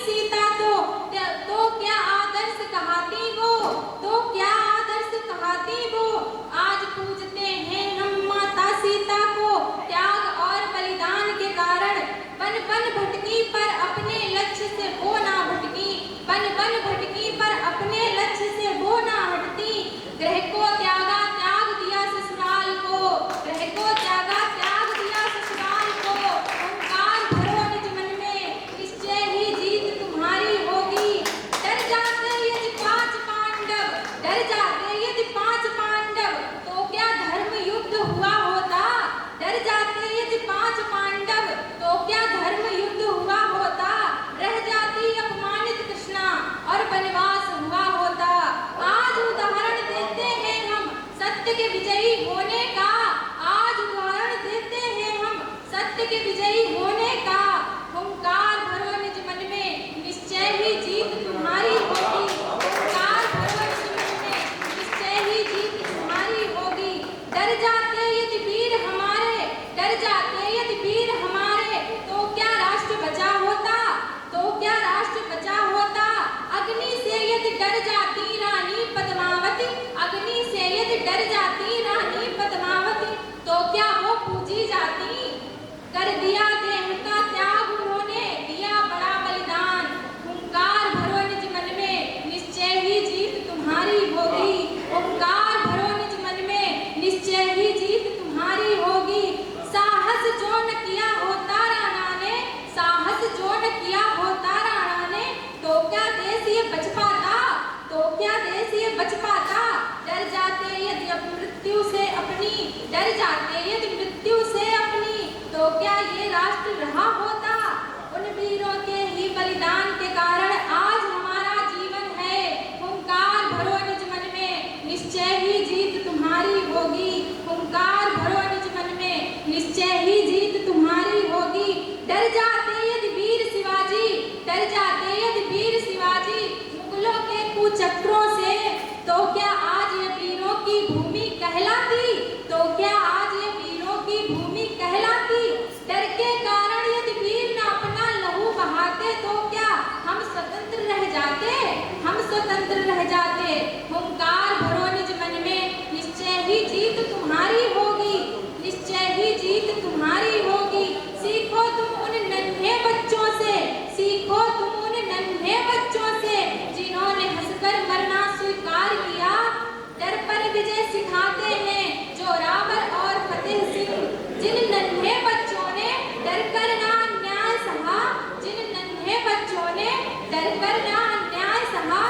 सीता तो क्या आदर्श कहाती वो, तो क्या आदर्श कहाती वो। आज पूजते हैं हम माता सीता को, त्याग और बलिदान के कारण। बन बन भटकी पर अपने लक्ष्य से वो ना भटकी, बन बन भटकी पर अपने लक्ष्य से वो ना हटती। ग्रह को त्यागा, त्याग दिया ससुराल को, ग्रह को त्यागा, त्याग दिया ससुराल को। ओंकार भरो निज मन में, निश्चय ही जीत तुम्हारी होगी। डर जाते यदि 5 पांडव, डर जाते यदि 5 पांडव, तो क्या धर्म युद्ध हुआ होता। डर जाते यदि 5 पांडव, तो क्या धर्म युद्ध हुआ होता। रह जाती अपमानित कृष्णा और वनवास हुआ होता। आज उदाहरण देते हैं हम सत्य के विजयी होने का, आज उदाहरण देते हैं हम सत्य के विजयी होने का। ओंकार भरो निज मन में, निश्चय ही जीत तुम्हारी होगी। ओंकार भरो निज मन में, निश्चय ही जीत तुम्हारी होगी। डर जाते यदि वीर हमारे, डर जाते यदि वीर हमारे, तो क्या राष्ट्र बचा होता, तो क्या राष्ट्र बचा होता। अग्नि से यदि डर जाती रानी पद्मावती, अग्नि से यदि डर जाती रानी पद्मावती, तो क्या वो पूजी जाती। कर दिया देह का त्याग उन्होंने, दिया बड़ा बलिदान। ओंकार भरो निज मन में, निश्चय ही जीत तुम्हारी होगी। ओंकार भरो निज मन में, निश्चय ही जीत तुम्हारी होगी। साहस जो न किया होता राणा ने, साहस जो न किया होता राणा ने, तो क्या देश ये बच पाता, तो क्या देश ये बच पाता। डर जाते यदि मृत्यु से अपनी, डर जाते यदि मृत्यु से अपनी, तो क्या ये राष्ट्र रहा होता। उन वीरों के ही बलिदान के कारण आज हमारा जीवन है। ओंकार भरो निज मन में, निश्चय ही जीत तुम्हारी होगी। ओंकार भरो निज मन में, निश्चय ही जीत तुम्हारी होगी। डर जाते यदि वीर शिवाजी, डर जाते यदि वीर शिवाजी मुगलों के कुचक्रों से, तो क्या आज ये वीरों की भूमि कहलाती, तो क्या आज ये वीरों की भूमि कहलाती। डर के कारण यदि वीर न अपना लहू बहाते, तो क्या हम स्वतंत्र रह जाते, हम स्वतंत्र रह जाते। ओंकार भरो निज मन में, निश्चय ही जीत तुम्हारी होगी, निश्चय ही जीत तुम्हारी होगी। सीखो तुम उन नन्हे बच्चों से, सीखो तुम उन नन्हे बच्चों से, जिन्होंने हंसकर मरना स्वीकार किया। डर पर विजय सिखाते हैं जो रावण और फतेह सिंह, जिन नन्हे बच्चों ने डर कर ना अन्याय सहा, जिन नन्हे बच्चों ने डर कर ना अन्याय सहा।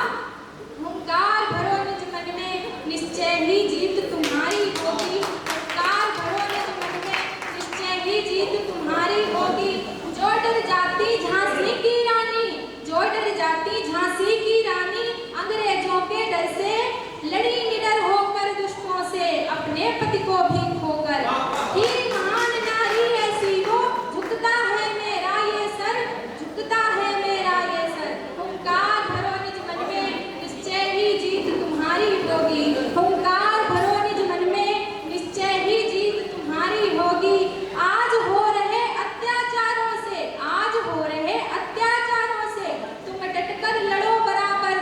ओंकार भरो निज मन में, निश्चय ही जीत तुम्हारी होगी। ओंकार भरो निज मन में, निश्चय ही जीत तुम्हारी होगी। जो डर जाती झांसी की रानी, जो डर जाती झांसी की रानी, अंग्रेजों के डर से लड़ी निडर होकर दुश्मनों से, अपने पति को भी खोकर। ही महान नारी ऐसी वो, झुकता है मेरा ये सर, झुकता है मेरा ये सर। ओंकार भरो निज मन में, निश्चय ही जीत तुम्हारी होगी। ओंकार भरो निज मन में, निश्चय ही जीत तुम्हारी होगी। आज हो रहे अत्याचारों से, आज हो रहे अत्याचारों से तुम डटकर लड़ो बराबर।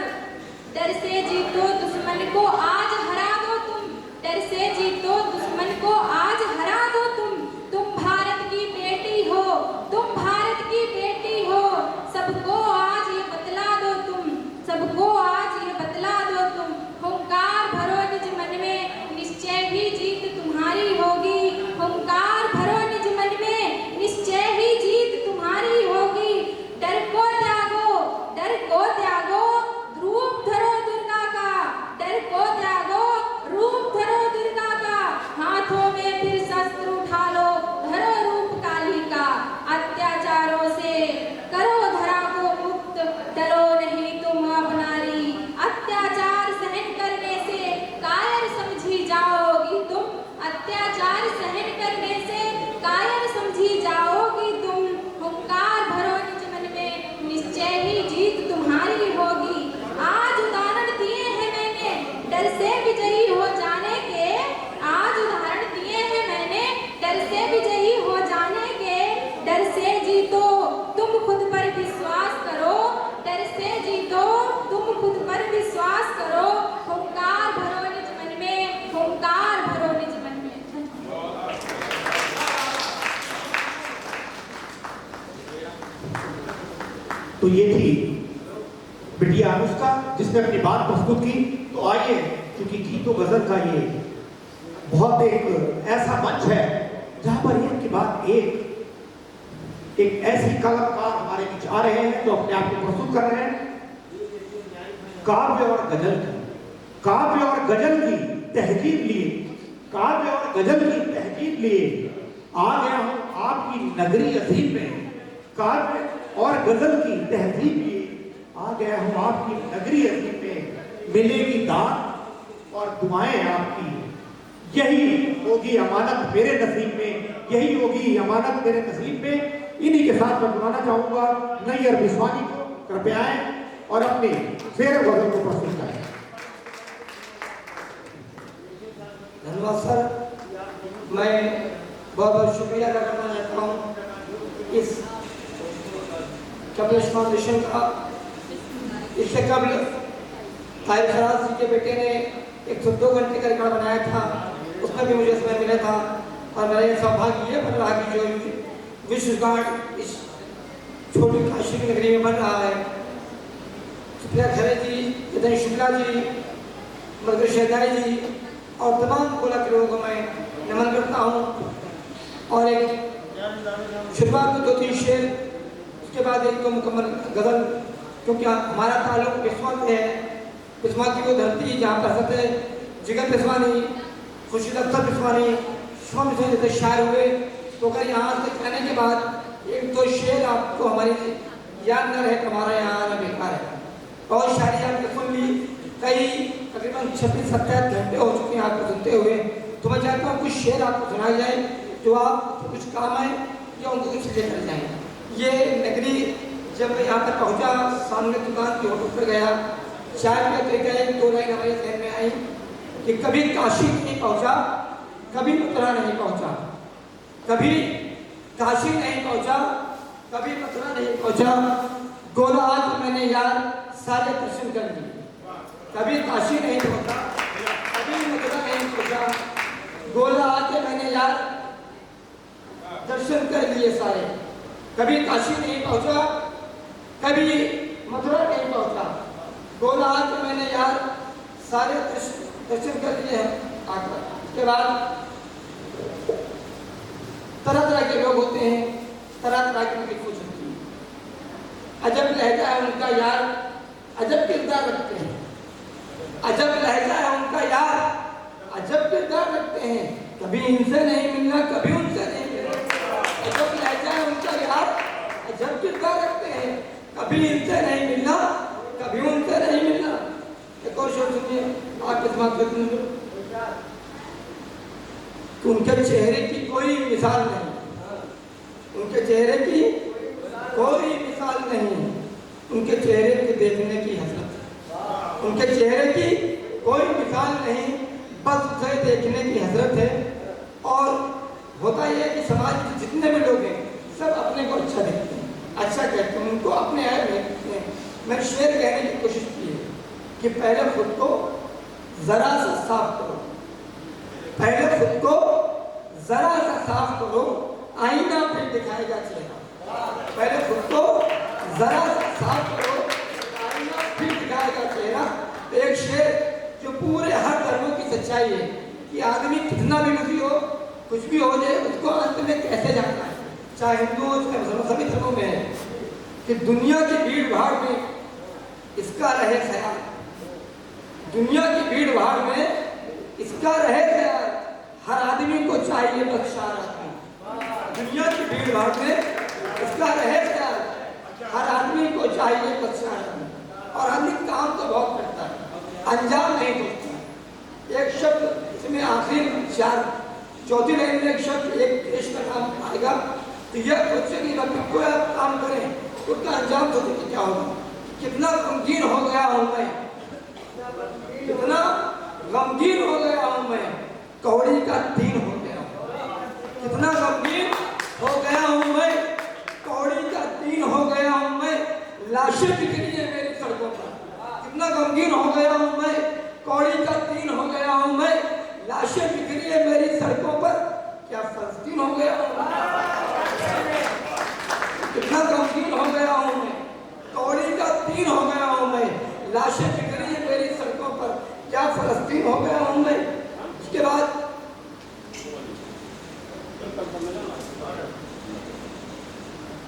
डर से जीतो दुश्मन तो ये थी बिटिया अनुष्का जिसने अपनी बात प्रस्तुत की। तो आइए, क्योंकि गीत और गजल का ये बहुत एक ऐसा मंच है जहां पर एक के बाद एक ऐसी कलाकार हमारे बीच आ रहे हैं जो अपने आप को प्रस्तुत कर रहे हैं। काव्य और गजल की तहजीब लिए, काव्य और गजल की तहजीब लिए आ गया हूं आपकी नगरी अजीम में। काव्य और गजल की तहजीब लिए आ गया हूं आपकी नगरी अजीम में। मिलेगी दाद और दुआएं आपकी, यही होगी अमानत मेरे नसीब में, यही होगी अमानत मेरे नसीब में। इन्हीं के साथ मैं बुलाना चाहूंगा नैयर बिस्वानी को, कृपया आएं और अपने शेर गजल को प्रस्तुत करें। धन्यवाद सर। मैं बहुत बहुत शुक्रिया अदा करना चाहता हूँ इस कपिल फाउंडेशन का। इससे कबल ताहिर फराज जी के बेटे ने 102 घंटे का रिकॉर्ड बनाया था, उसमें भी मुझे समय मिला था। और मेरा यह सौभाग्य ये बन रहा कि जो विश्व रिकॉर्ड इस छोटी काशी की नगरी में बन रहा है। सुप्रिया खरे जी, चेतन शुक्ला जी, मधुकर शहजाई जी और तमाम कोला के लोगों को मैं नमन करता हूँ। और एक शुरुआत में 2-3 शेर, उसके बाद एक तो मुकम्मल गजल, क्योंकि हमारा ताल्लुक पिस्मा से है। पिस्मा की वो धरती जहाँ पर हजरत जिगर पिस्वानी, खुर्शीद अख्तर पिस्वानी, शुभम पिस्वानी जैसे शायर हुए। तो अगर यहाँ से कहने के बाद 1-2 शेर आपको हमारी याद न रहे तो हमारा यहाँ आना बेकार है। बहुत शायरी आपने सुन ली, कई तकरीबन 26-27 घंटे हो चुके हैं आपको सुनते हुए। तो मैं चाहता हूँ कुछ शेर आपको सुनाया जाए जो आप कुछ काम आए या उनको कुछ लेकर जाए। ये नगरी जब मैं यहाँ पर पहुँचा, सामने दुकान के होटल पर गया, चाय पीते गए, 2 लाइन हमारे जहन में आई कि कभी काशी नहीं पहुँचा, कभी मथुरा नहीं पहुँचा, कभी काशी नहीं पहुँचा, कभी मथुरा नहीं पहुँचा। गोला आज मैंने यार सारे दर्शन कर लिए। कभी काशी नहीं पहुँचा, कभी मथुरा नहीं पहुँचा। गोला आके मैंने यार दर्शन कर लिए सारे। कभी काशी नहीं पहुँचा, कभी मथुरा नहीं पहुँचा। गोला आके मैंने यार सारे दर्शन कर लिए हैं आकर। उसके बाद तरह तरह के लोग होते हैं, तरह तरह की उनकी सोच होती है। अजब लहजा है उनका यार, अजब किरदार रखते हैं। अजब लहजा है उनका यार, अजब किरदार रखते हैं। कभी इनसे नहीं मिलना, कभी उनसे नहीं मिलना। अजब लहजा है उनका यार, अजब किरदार रखते हैं। कभी इनसे नहीं मिलना, कभी उनसे नहीं मिलना। एक और शेर सुनिए आपके दिमाग में। उनके चेहरे की कोई मिसाल नहीं, उनके चेहरे की कोई मिसाल नहीं। उनके चेहरे के देखने की हसरत, उनके चेहरे की कोई मिसाल नहीं, बस उसे देखने की हसरत है। और होता यह है कि समाज में जितने भी लोग हैं सब अपने को अच्छा देखते हैं, अच्छा कहते हैं, उनको अपने ऐप देखते हैं। मैं शेर कहने की कोशिश की है कि पहले खुद को जरा सा साफ करो, पहले खुद को जरा सा साफ करो, आईना फिर दिखाएगा चेहरा। पहले खुद को जरा सा साफ करो, आईना फिर दिखाएगा चेहरा। एक शेर जो पूरे हर धर्मों की सच्चाई है कि आदमी कितना भी दुखी हो, कुछ भी हो जाए, उसको अंत में कैसे जाना है। चाहे हिंदू हो चाहे मुसलमान, सभी धर्मों में है कि दुनिया की भीड़ भाड़ में इसका रहे ख्याल, दुनिया की भीड़ भाड़ में इसका रहे ख्याल। हर आदमी को चाहिए बख्शार आदमी, दुनिया की भीड़ भाड़ में इसका रहे ख्याल। हर आदमी को चाहिए बख्शार आदमी। और आदमी काम तो बहुत करता है, अंजाम नहीं सोचता। एक शब्द इसमें आखिर चौथी लाइन में एक शब्द एक देश का नाम आएगा तो यह सोचे कि जब कोई आप काम करें तो उसका अंजाम सोचे कि क्या होगा। कितना गमगीन हो गया हूं मैं, कितना गमगीन हो गया हूं मैं, कौड़ी का तीन हो गया हूं। कितना गमगीन हो गया हूं मैं, कौड़ी का तीन हो गया हूं मैं, लाशें बिखरी है मेरी सड़कों पर। कितना गमगीन हो गया हूं मैं, कौड़ी का तीन हो गया हूं मैं, लाशें बिखरी है मेरी सड़कों पर। क्या फलस्तीन हो गया हूं? कितना गमगीन हो गया हूं मैं, फलस्तीन हो गया हूँ मैं, लाशें बिखरी है मेरी सड़कों पर, क्या फलस्तीन हो गया हूँ मैं। उसके बाद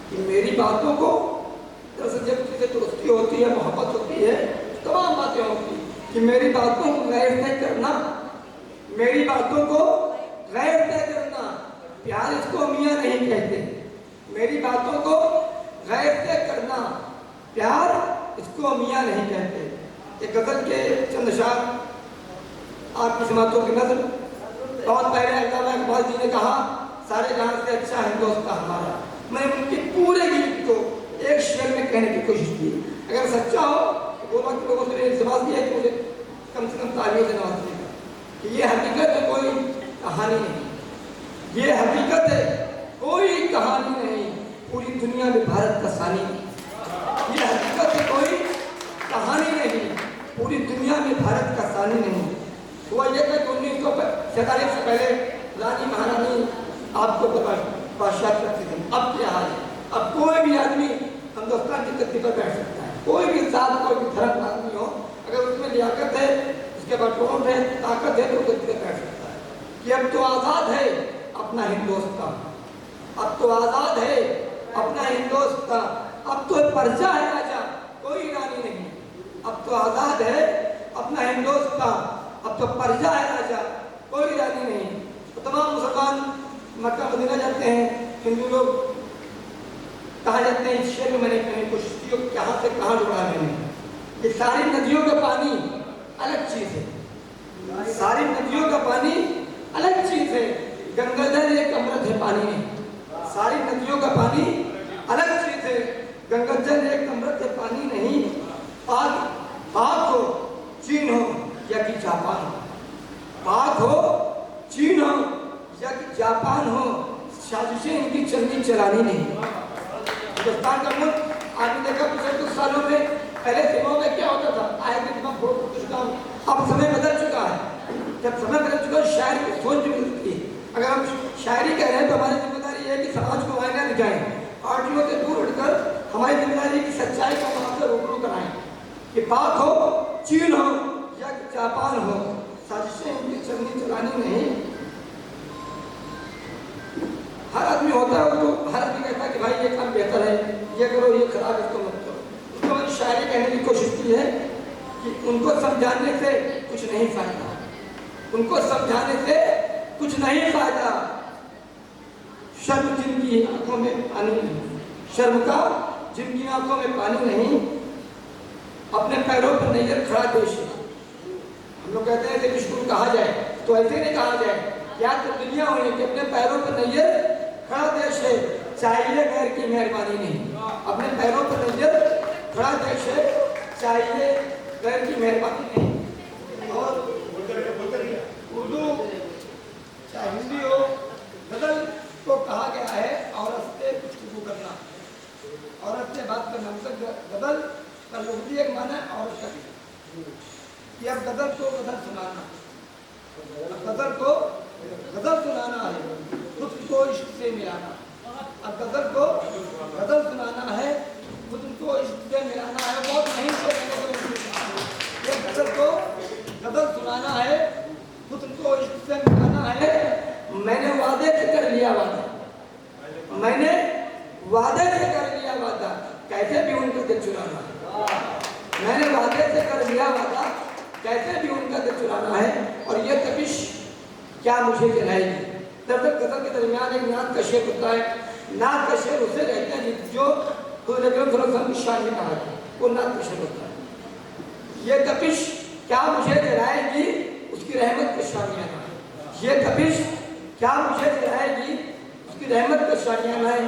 कि मेरी बातों को दरअसल जब किसी दोस्ती होती है, मोहब्बत होती है, तमाम बातें होती कि मेरी बातों को गैर तय करना, मेरी बातों को गैर तय करना, प्यार इसको मियाँ नहीं कहते। मेरी बातों को गैर तय करना, प्यार इसको मियाँ नहीं कहते। एक गजल के चंद शार आपकी समातों की नजर। बहुत पहले अल्लामा इकबाल जी ने कहा, सारे जहां से अच्छा हिंदुस्तान हमारा। मैंने उनके पूरे गीत को एक शेर में कहने की कोशिश की। अगर सच्चा हो तो वो वक्त लोगों से इल्तिमास किया कि मुझे कम से कम तालियों से नवाज देगा कि ये हकीकत है, कोई कहानी नहीं, ये हकीकत है, कोई कहानी नहीं, पूरी दुनिया में भारत का सानी नहीं। ये हकीकत है, कोई कहानी नहीं, पूरी दुनिया में भारत का सानी नहीं। हुआ यह था कि 1947 से पहले रानी महारानी आपको बादशाह करते थे। अब क्या हाल है? अब कोई भी आदमी हिंदुस्तान की धरती पर बैठ सकता है, कोई भी जात, कोई भी धर्म आदमी हो, अगर उसमें लियाकत है, उसके पास टोन है, ताकत है, तो धरती पर बैठ सकता है। कि अब तो आज़ाद है अपना हिंदुस्तान, अब तो आज़ाद है अपना हिंदुस्तान, अब तो पर्जा है राजा, कोई रानी नहीं। अब तो आज़ाद है अपना हिंदुस्तान, अब तो पर्जा है राजा, कोई रानी नहीं। तो तमाम मुसलमान मक्का मदीना जाते हैं, हिंदू लोग कहाँ जाते हैं, इस शेर में मैंने कहीं कोशिश की कहाँ से कहाँ जोड़ा मैंने। ये सारी नदियों का पानी अलग चीज़ है, सारी नदियों का पानी अलग चीज़ है, गंगाजल एक अमृत है पानी में। सारी नदियों का पानी अलग चीज़ है, गंगाजल एक अमृत है पानी नहीं। पाक हो चीन हो या कि जापान हो, पाक हो चीन हो या कि जापान हो, साजिशें इनकी चलनी चलानी नहीं। हिंदुस्तान का मुल्क आपने देखा पिछले कुछ सालों में, पहले दिनों में क्या होता था, आए दिन में कुछ काम, अब समय बदल चुका है। जब समय बदल चुका है, शायर की सोच भी बदलती है। अगर हम शायरी कह रहे हैं तो हमारी जिम्मेदारी है कि समाज को आईना दिखाएं, पार्टियों से दूर उठकर हमारी जिम्मेदारी की सच्चाई को वहां से रूबरू कराएं कि पाक हो चीन हो या जापान हो, साजिशें इनकी चलनी चलानी नहीं। हर आदमी होता है, तो हर आदमी कहता है कि भाई ये काम बेहतर है, ये करो, ये खराब है, इसको मत करो। उनको मैंने शायरी कहने की कोशिश की है कि उनको समझाने से कुछ नहीं फायदा, उनको समझाने से कुछ नहीं फायदा। शर्म जिनकी आंखों में पानी नहीं, शर्म का जिनकी आंखों में पानी नहीं, अपने पैरों पर नैयर खड़ा देश है। हम लोग कहते हैं कि किसको कहा जाए तो ऐसे नहीं कहा जाए, या तो दुनिया होने के अपने पैरों पर नैयर खड़ा देश है, चाहिए गैर की मेहरबानी नहीं। अपने पैरों पर नैयर खड़ा देश है, चाहिए गैर की मेहरबानी नहीं। और उर्दू चाहे हिंदी हो, गजल को कहा गया है औरत से गुफ्तगू करना, औरत से बात करना। मतलब गजल का लुग़वी एक माना है औरत का, कि अब गजल को गजल सुनाना, गजल को गजल सुनाना है, खुद को इश्क से मिलाना। अब गजल को गजल सुनाना है, खुद को इश्क से मिलाना है। बहुत नहीं से ये गजल को गजल सुनाना है, खुद को इश्क से मिलाना है। मैंने वादे से कर लिया वादा, मैंने वादे से कर लिया वादा, कैसे भी उनको दिल चुराना है। मैंने वादे से कर लिया वादा, कैसे भी उनका दिल चुराना है। और ये तपिश क्या मुझे जलाएगी। दरअसल गजल के दरमियान एक नात का शेर होता है, नात का शेर उसे कहते हैं जो खुद अकरम सल्लल्लाहु अलैहि वसल्लम की शान में कहा है, वो नात का शेर होता है। ये तपिश क्या मुझे जलाएगी, उसकी रहमत का शामियाना है। ये तपिश क्या मुझे जलाएगी, उसकी रहमत का शामियाना है।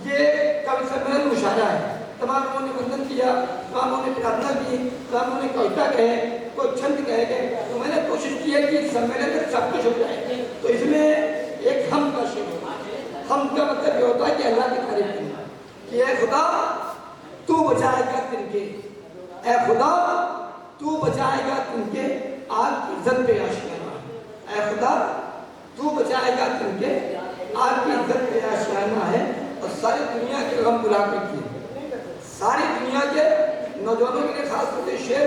ये कवि सम्मेलन मुशायरा है, तमाम लोगों ने वंदन किया, तमाम लोगों ने प्रार्थना की, तमाम लोगों ने कविता कहे, कोई छंद कहे गए। तो मैंने कोशिश की है कि सम्मेलन में सब कुछ हो जाए। तो इसमें एक हम का शेर होता है। हम का मतलब ये होता है कि अल्लाह की तारीफ करना, कि ऐ खुदा तू बचाएगा तिनके, ऐ खुदा तू बचाएगा तिनके आग की इज्जत पे आशियाना। ऐ खुदा तू बचाएगा तिनके आग की इज्जत पे आशियाना है। और सारी दुनिया के गम बुला कर किए, सारी दुनिया के नौजवानों के लिए खास तौर से शेर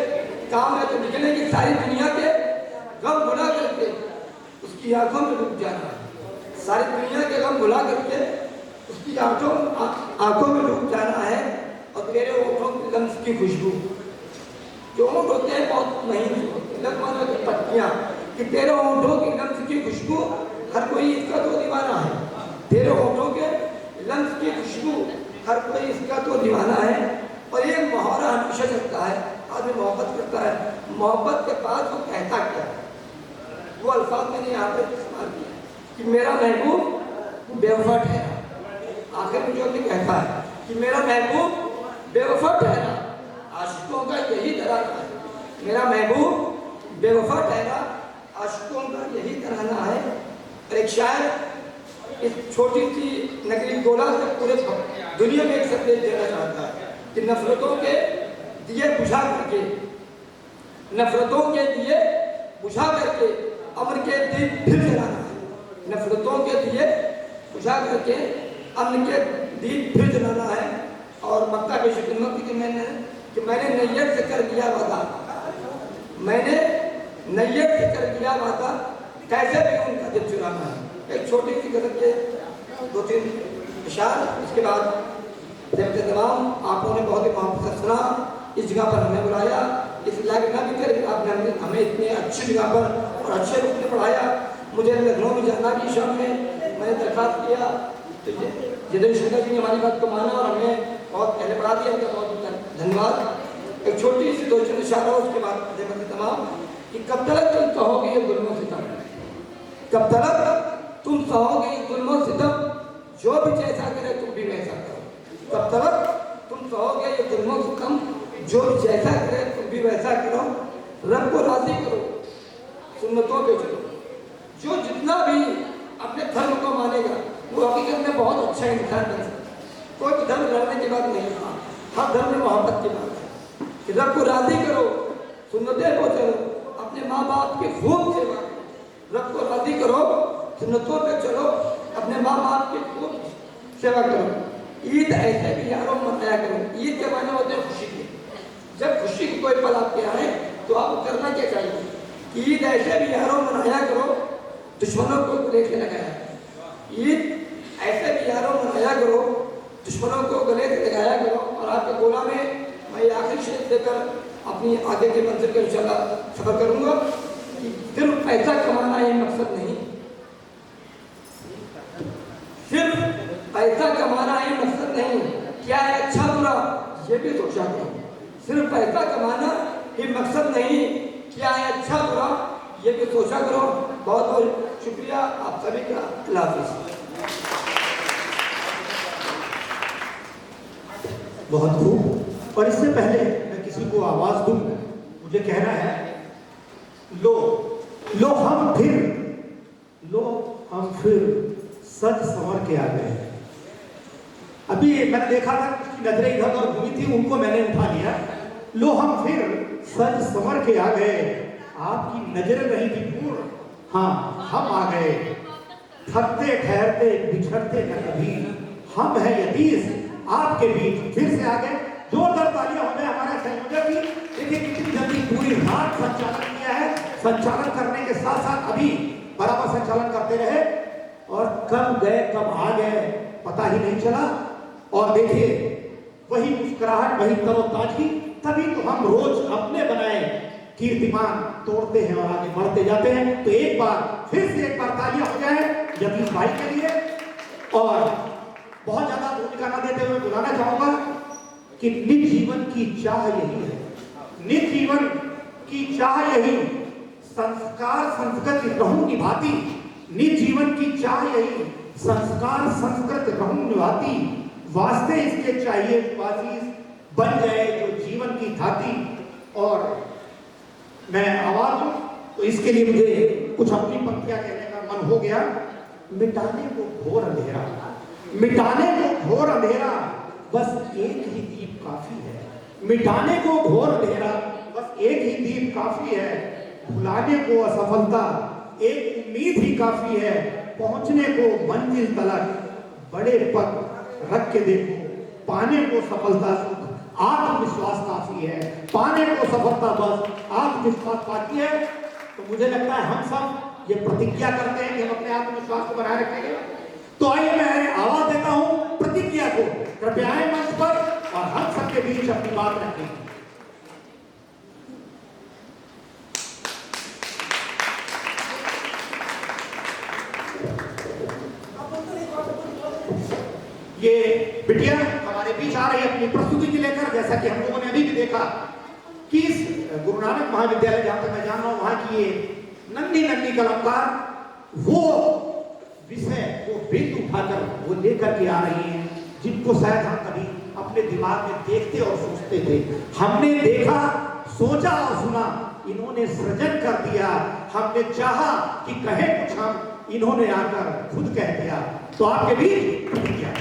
काम है तो निकलने की सारी दुनिया के गम भुला करके उसकी आंखों में डूब जाना है। सारी दुनिया के गम भुला करके उसकी आंखों में डूब जाना है। और तेरे ओठों के लम्स की खुशबू, जो ओठ होते हैं बहुत महीन लगवानों की पत्तियां, कि तेरे ओठों के लम्स की खुशबू, हर कोई इसका तो दीवाना है। तेरे ओठों के लम्स की खुशबू, हर कोई इसका तो दीवाना है। और ये मुहावरा हमेशा चलता है, आदमी मोहब्बत करता है, मोहब्बत के बाद वो कहता क्या है, वो अल्फाज मैंने यहाँ पर इस्तेमाल किया कि मेरा महबूब बेवफा ठहरा। आखिर में जो भी कहता है कि मेरा महबूब बेवफा ठहरा, आशिकों का यही तराना है। मेरा महबूब बेवफा ठहरा, आशिकों का यही तराना है। और एक शायर इस छोटी सी नगरी गोला से पूरे दुनिया में एक संदेश देना चाहता है कि नफरतों के दिए बुझा करके, नफरतों के दिए बुझा करके अमन के दीप फिर जलाना है। नफरतों के दिए बुझा करके अमन के दीप फिर जलाना है। और मक्का की खिदमत की मैंने नैयत से कर दिया वादा, मैंने नैयत से कर दिया वादा, कैसे भी उनका दिल चुराना है। एक छोटी सी गजल के 2-3 इशार, इसके बाद जब तमाम आपने बहुत ही मोहब्बत से सुना, इस जगह पर हमें बुलाया, इस लायक न भी कर आपने हमें इतने अच्छी जगह पर और अच्छे रूप में पढ़ाया। मुझे लखनऊ में जाना की शाम में मैंने दरखास्त किया तो जितेंद्र शंकर जी ने हमारी बात को माना और हमें बहुत पहले बढ़ा दिया, उनका बहुत धन्यवाद। एक छोटी सी 2-3 इशारा, उसके बाद तमाम कि कब तक तुम कहोगे ये जुल्म सितम, कब तक तुम सहोगे ये जुल्म सितम, जो भी जैसा करे तुम भी वैसा करो। कब तक तुम सहोगे ये जुल्म सितम, जो जैसा करे तुम भी वैसा करो। रब को राजी करो, सुन्नतों पे चलो। जो जितना भी अपने धर्म को मानेगा वो हकीकत में बहुत अच्छा इंसान बन सकता है। कोई धर्म लड़ने की बात नहीं, हर धर्म में मोहब्बत की बात है कि रब को राजी करो, सुन्नतें को चलो, अपने माँ बाप की खूब सेवा करो। रब को राजी करो, सुन्नतों पे चलो, अपने माँ बाप की खूब सेवा करो। ईद ऐसे भी यारों मनाया करो। ईद के माने होते हैं खुशी के। जब खुशी की कोई पल आपके आए तो आपको करना क्या चाहिए? ईद ऐसे भी यारों मनाया करो, दुश्मनों को गले से लगाया। ईद ऐसे भी यारों मनाया करो, दुश्मनों को गले से लगाया करो। और आपके गोला में मैं आखिरी शेर देकर अपनी आगे के मंजिल का इंशाल्लाह सफर करूंगा कि सिर्फ पैसा कमाना ये मकसद नहीं, सिर्फ पैसा कमाना ये मकसद नहीं, क्या है अच्छा बुरा ये भी सोचा करो। सिर्फ पैसा कमाना ये मकसद नहीं, क्या है अच्छा बुरा ये भी सोचा करो। बहुत बहुत शुक्रिया आप सभी का। अल्लाह हाफिज़। बहुत खूब। और इससे पहले मैं किसी को आवाज दूं, मुझे कहना है लो हम फिर सज संवर के आ गए। अभी मैंने देखा था उसकी नजरें इधर उधर घूमी थी, उनको मैंने उठा लिया। लो हम फिर सज संवर के आ गए, आपकी नजरें रही थी दूर, हाँ हम आ गए। थकते ठहरते बिछड़ते न कभी, हम हैं यतीस आपके बीच फिर से आ गए। जोरदार तालियां हो जाए हमारे संयोजक की। देखिए कितनी जल्दी पूरी रात संचालन किया है। संचालन करने के साथ साथ अभी बराबर संचालन करते रहे और कब गए कब आ गए पता ही नहीं चला। और देखिए वही मुस्कुराहट, वही तरोताजगी, तभी तो हम रोज अपने बनाए कीर्तिमान तोड़ते हैं और आगे बढ़ते जाते हैं। तो एक बार फिर से एक बार तालियां हो जाए यतीश भाई के लिए। और बहुत ज्यादा भूमिका न देते हुए बुलाना चाहूंगा कि निज जीवन की चाह यही है, निज जीवन की चाह यही, संस्कार संस्कृत रहूं निभाती। निज जीवन की चाह यही, संस्कार संस्कृत रहूं निभाती। वास्ते इसके चाहिए वासीस, बन जाए जो जीवन की धाती। और मैं आवाज हूं तो इसके लिए मुझे कुछ अपनी पंक्तियां कहने का मन हो गया। मिटाने को घोर अंधेरा, मिटाने को घोर अंधेरा, बस एक ही दीप काफी है। मिटाने को घोर अंधेरा, बस एक ही दीप काफी है। भुलाने को असफलता, एक उम्मीद ही काफी है। पहुंचने को मंजिल तलक, बड़े पग रख के देखो, पाने को सफलता सुख आत्मविश्वास काफी है, पाने को सफलता बस आत्मविश्वास बाकी है। तो मुझे लगता है हम सब ये प्रतिज्ञा करते हैं कि हम अपने आत्मविश्वास को बनाए रखेंगे। तो आइए मैं आवाज देता हूं प्रतिज्ञा को, कृपया आए मंच पर और हम सबके बीच अपनी बात रखें। ये बिटिया हमारे बीच आ रही है अपनी प्रस्तुति को लेकर। जैसा कि हम लोगों ने अभी भी देखा कि इस गुरु नानक महाविद्यालय, जहां तक मैं जान रहा हूं, वहां की ये नन्ही नन्ही कलाकार वो विषय, वो बिंदु उठाकर वो लेकर के आ रही हैं जिनको शायद हम कभी अपने दिमाग में देखते और सोचते थे। हमने देखा, सोचा और सुना, इन्होंने सृजन कर दिया। हमने चाहा कि कहे कुछ, हम इन्होंने आकर खुद कह दिया। तो आपके बीच प्रतिज्ञा।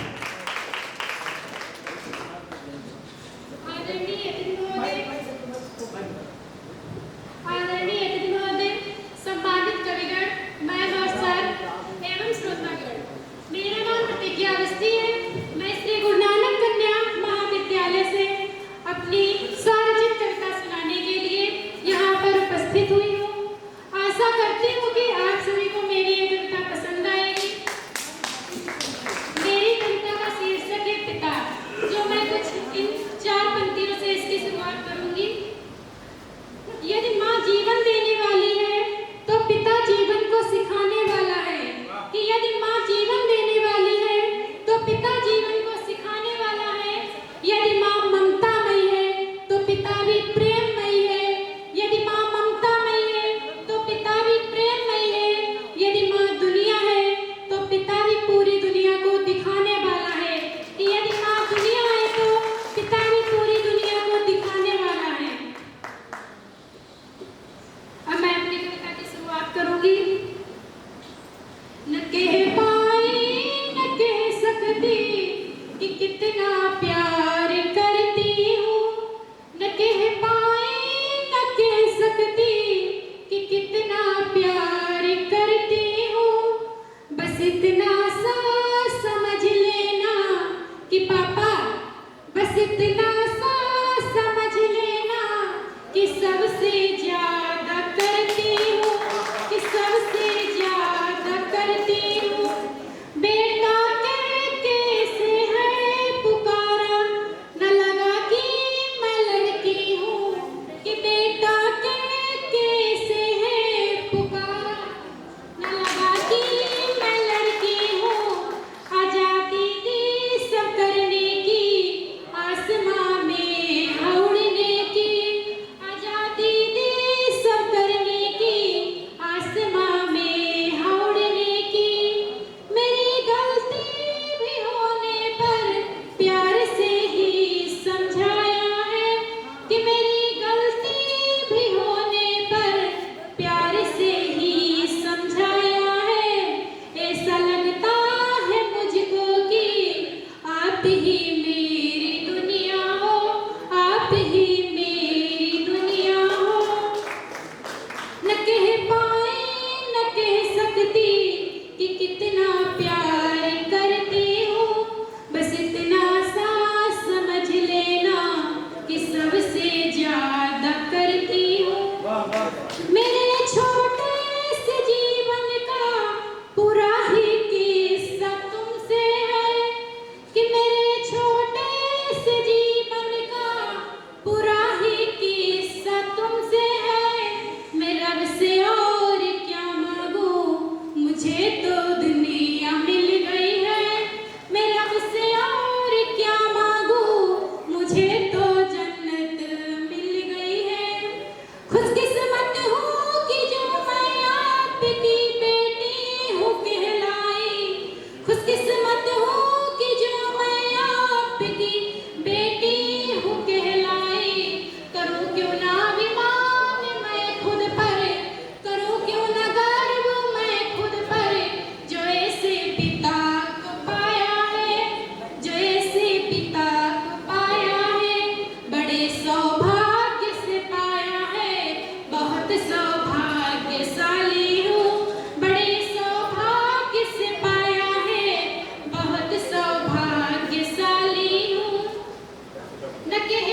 न कहे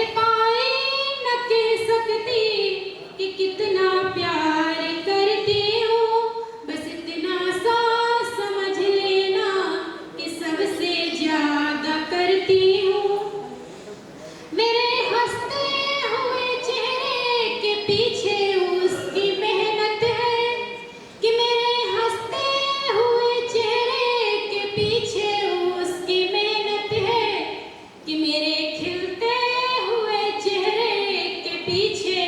पीछे